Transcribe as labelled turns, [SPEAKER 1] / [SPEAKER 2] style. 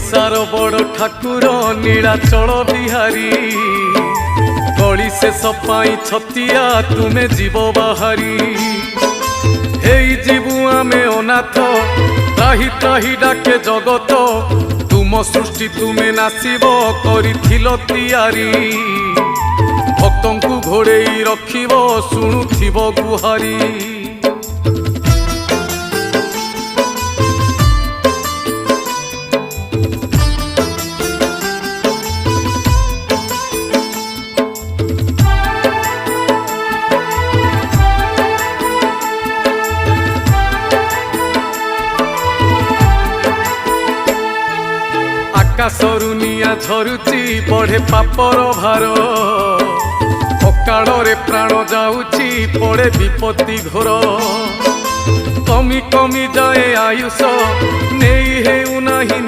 [SPEAKER 1] ओडिशार बड़ ठाकुर नीलाचल बिहारी गली से सपाई छतिया तुमे जीव बाहारी हेई जीवु आमे अनाथ त्राही त्राही डाके जगत तुम सृष्टि तुमे नासिब करिथिलो तियारी भक्तंकु घोड़ेई रखिब शुणुथिब गुहारी आकाशरु निया झरुची बढ़े पापर भार अकाଳରେ प्राण जाऊची पड़े विपत्ति घोर कमी कमी जाए आयुष नहीं हेउ नाही